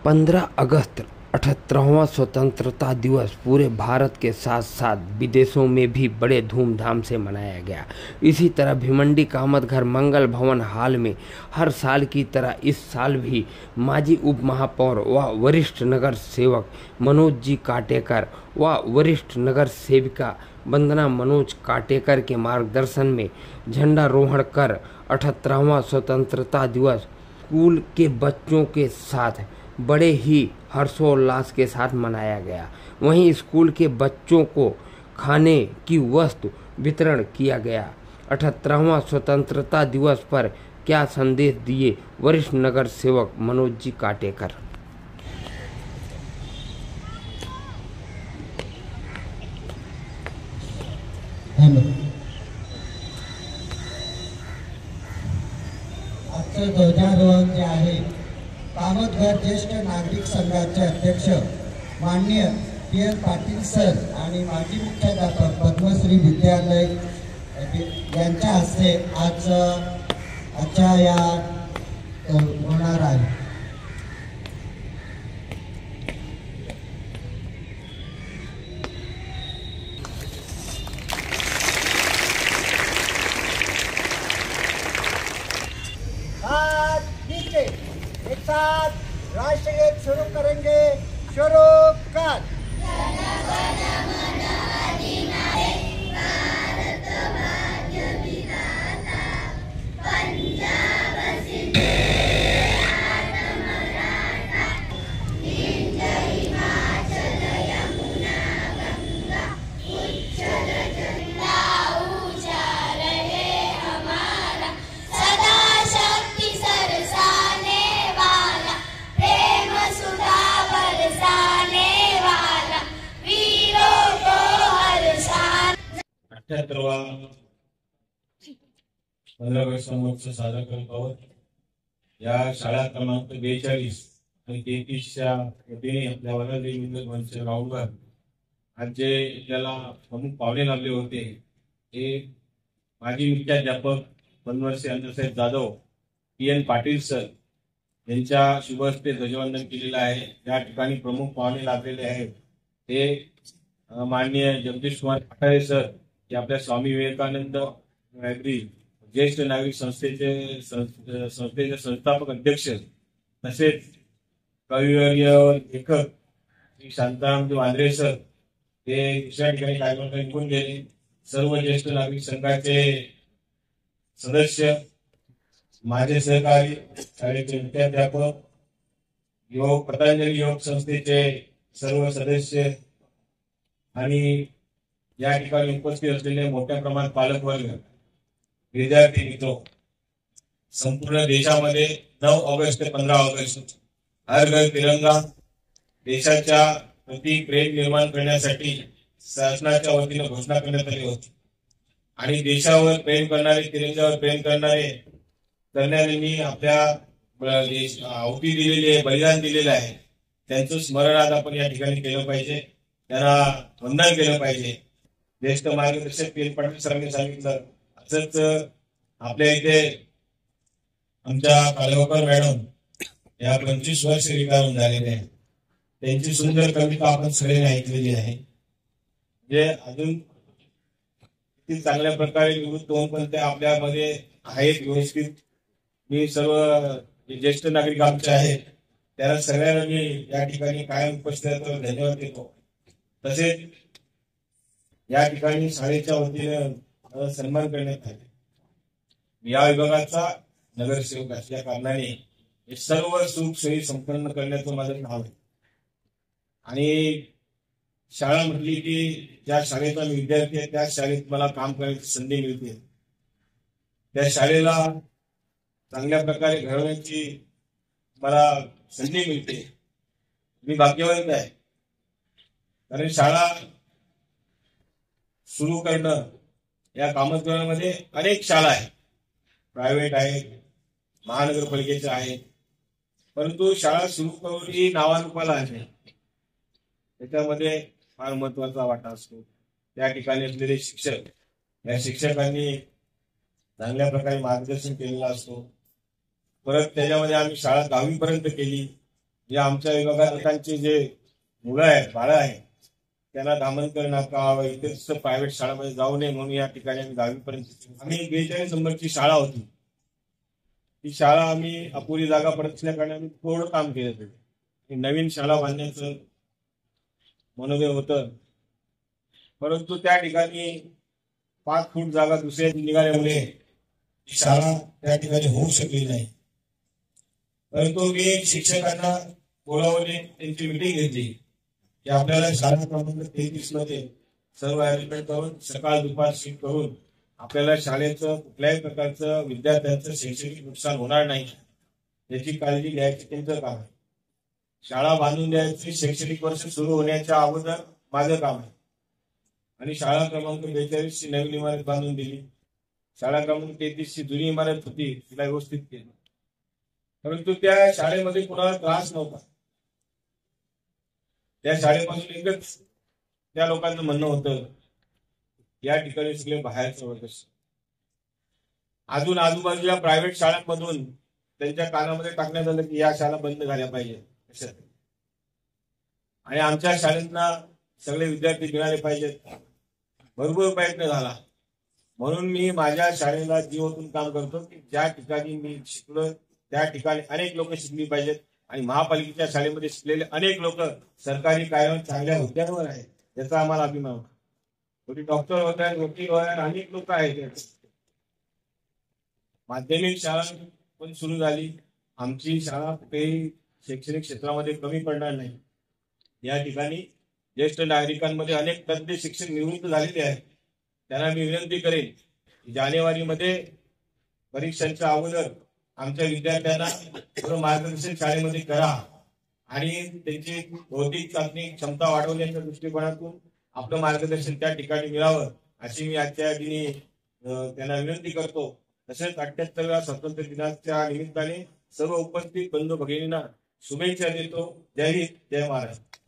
15 अगस्त 78वां स्वतंत्रता दिवस पूरे भारत के साथ साथ विदेशों में भी बड़े धूमधाम से मनाया गया। इसी तरह भिवंडी कामत घर मंगल भवन हाल में हर साल की तरह इस साल भी माजी उप महापौर व वरिष्ठ नगर सेवक मनोज जी काटेकर व वरिष्ठ नगर सेविका वंदना मनोज काटेकर के मार्गदर्शन में झंडारोहण कर 78वां स्वतंत्रता दिवस स्कूल के बच्चों के साथ बड़े ही हर्षोल्लास के साथ मनाया गया। वहीं स्कूल के बच्चों को खाने की वस्तु वितरण किया गया। 78वां स्वतंत्रता दिवस पर क्या संदेश दिए वरिष्ठ नगर सेवक मनोज जी काटेकर। आजचं ध्वजारोहण जे आहे कामत घर ज्येष्ठ नागरिक संघाचे अध्यक्ष माननीय पी.एन. पाटील सर आणि माजी मुख्याध्यापक पद्मश्री विद्यालय यांच्या हस्ते आजच्या या होणार आहे। एक साथ राष्ट्रगीत शुरू करेंगे। शुरू कर। महोत्सव साजरा करत आहोत। या शाळा क्रमांक 42 आणि 33च्या वतीने आपल्या वरळी मित्र मंच ग्राउंडवर आज जे आपल्याला प्रमुख पाहुणे लाभले होते हे माजी मुख्याध्यापक पद्मश्री अण्णासाहेब जाधव पी.एन. पाटील सर यांच्या शुभ हस्ते ध्वजवंदन केलेलं आहे। या ठिकाणी प्रमुख पाहुणे लाभलेले आहेत ते माननीय जगदीश कुमार खाटारे सर हे आपल्या स्वामी विवेकानंद लायब्ररी ज्येष्ठ नागरिक संस्थेचे संस्थापक अध्यक्ष तसेच कविवर्य लेखक श्री शांताराम वांद्रे सर हे दुसऱ्या ठिकाणी कार्यक्रम निघून गेले। सर्व ज्येष्ठ नागरिक संघाचे सदस्य माझे सहकारी शाळेचे मुख्याध्यापक योग पतंजली योग संस्थेचे सर्व सदस्य आणि या ठिकाणी उपस्थित असलेले मोठ्या प्रमाणात पालकवर्ग विद्यार्थी मित्र संपूर्ण देशामध्ये 9 ऑगस्ट ते 15 ऑगस्ट हर घर तिरंगा देशाच्या प्रति प्रेम निर्माण करण्यासाठी शासनाच्या वतीने घोषणा करण्यात आली होती आणि देशावर प्रेम करणारे तिरंग्यावर प्रेम करणाऱ्यांनी आपल्या आहुती दिलेली आहे बलिदान दिलेलं आहे त्यांचं स्मरण आज आपण या ठिकाणी केलं पाहिजे त्यांना वंदन केलं पाहिजे। ज्येष्ठ मार्गदर्शक पी.एन. पाटील सरांनी सांगितलं असंच आपल्या इथे आमच्या कालवकर मॅडम या 25 वर्ष रिटायरून झालेले आहेत त्यांची सुंदर कविता आपण सगळ्यांनी ऐकलेली आहे जे अजून किती चांगल्या प्रकारे निवृत्त होऊन पण ते आपल्यामध्ये आहेत व्यवस्थित। मी सर्व ज्येष्ठ नागरिक आमचे आहेत त्याला सगळ्यांना मी या ठिकाणी कायम उपस्थित धन्यवाद देतो। तसेच या ठिकाणी शाळेच्या वतीने सन्मान करण्यात आले। या विभागाचा नगरसेवक असल्या कारणाने हे सर्व सुख सोयी संपन्न करण्याचं माझं काम आहे आणि शाळा म्हटली की ज्या शाळेचा विद्यार्थी आहे त्या शाळेत मला काम करण्याची संधी मिळते त्या शाळेला चांगल्या प्रकारे घडवण्याची मला संधी मिळते। मी भाग्यवान आहे कारण शाळा सुरू करणं या कामतगावामध्ये अनेक शाळा आहेत प्रायव्हेट आहेत महानगरपालिकेच्या आहेत परंतु शाळा सुरू करून ही नावारूपाला आहे त्याच्यामध्ये फार महत्वाचा वाटा असतो। त्या ठिकाणी असलेले शिक्षक या शिक्षकांनी चांगल्या प्रकारे मार्गदर्शन केलेलं असतो। परत त्याच्यामध्ये आम्ही शाळा 10वी पर्यंत केली या आमच्या विभागाचे जे मुलं आहेत, बाळं आहेत, त्यांना धामणकर नाका इथेच प्रायव्हेट शाळामध्ये जाऊ नये म्हणून या ठिकाणी आम्ही 10वी पर्यंत आम्ही 42 नंबरची शाळा होती. ती शाळा आम्ही अपुरी जागा पडत असल्याकारणे आम्ही थोडं काम केलं होतं. नवीन शाळा बांधण्याचं मनोदय होतं, परंतु त्या ठिकाणी 5 फूट जागा दुसऱ्या निघाल्यामुळे ही शाळा त्या ठिकाणी होऊ शकली नाही. परंतु मी शिक्षकांना बोलावले, त्यांची मिटिंग घेतली की आपल्याला शाळा क्रमांक 33 मध्ये सर्व अरेंजमेंट करून सकाळ दुपार शिफ्ट करून आपल्याला शाळेचं कुठल्याही प्रकारचं विद्यार्थ्यांचं शैक्षणिक नुकसान होणार नाही याची काळजी घ्यायची त्यांचं काम आहे. शाळा बांधून द्यायची शैक्षणिक वर्ष सुरू होण्याच्या अगोदर माझं काम आहे. आणि शाळा क्रमांक 42 ची नवीन इमारत बांधून दिली. शाळा क्रमांक 33 ची जुनी इमारत होती, तिला व्यवस्थित केलं. परंतु त्या शाळेमध्ये कुणाला त्रास नव्हता. त्या शाळेपासून एकच त्या लोकांचं म्हणणं होतं, या ठिकाणी सगळे बाहेरचे वर्ग. अजून आजूबाजूच्या प्रायव्हेट शाळांमधून त्यांच्या कानामध्ये टाकण्यात आलं की या शाळा बंद झाल्या पाहिजे आणि आमच्या शाळेतना सगळे विद्यार्थी मिळाले पाहिजेत. भरपूर प्रयत्न झाला. म्हणून मी माझ्या शाळेला जीवातून काम करतो की ज्या ठिकाणी मी शिकलो त्या ठिकाणी अनेक लोक शिकली पाहिजेत. आणि महापालिकेच्या शाळेमध्ये शिकलेले अनेक लोक सरकारी कार्यालयात चांगल्या हुद्द्यांवर आहेत, याचा आम्हाला अभिमान होता. कोणी डॉक्टर होत आहेत, वकील होत आहेत, अनेक लोक आहेत. माध्यमिक शाळा पण सुरू झाली. आमची शाळा कुठेही शैक्षणिक क्षेत्रामध्ये कमी पडणार नाही. या ठिकाणी ज्येष्ठ नागरिकांमध्ये अनेक तज्ञ शिक्षक निवृत्त झालेले आहेत. त्यांना मी विनंती करेन की जानेवारीमध्ये परीक्षांच्या अगोदर आमच्या विद्यार्थ्यांना मार्गदर्शन शाळेमध्ये करा आणि त्यांची बौद्धिक चाचणी क्षमता वाढवण्याच्या दृष्टिकोनातून आपलं मार्गदर्शन त्या ठिकाणी मिळावं अशी मी आजच्या दिनी त्यांना विनंती करतो. तसेच 78व्या स्वातंत्र्य दिनाच्या निमित्ताने सर्व उपस्थित बंधू भगिनींना शुभेच्छा देतो. जय हिंद, जय महाराष्ट्र.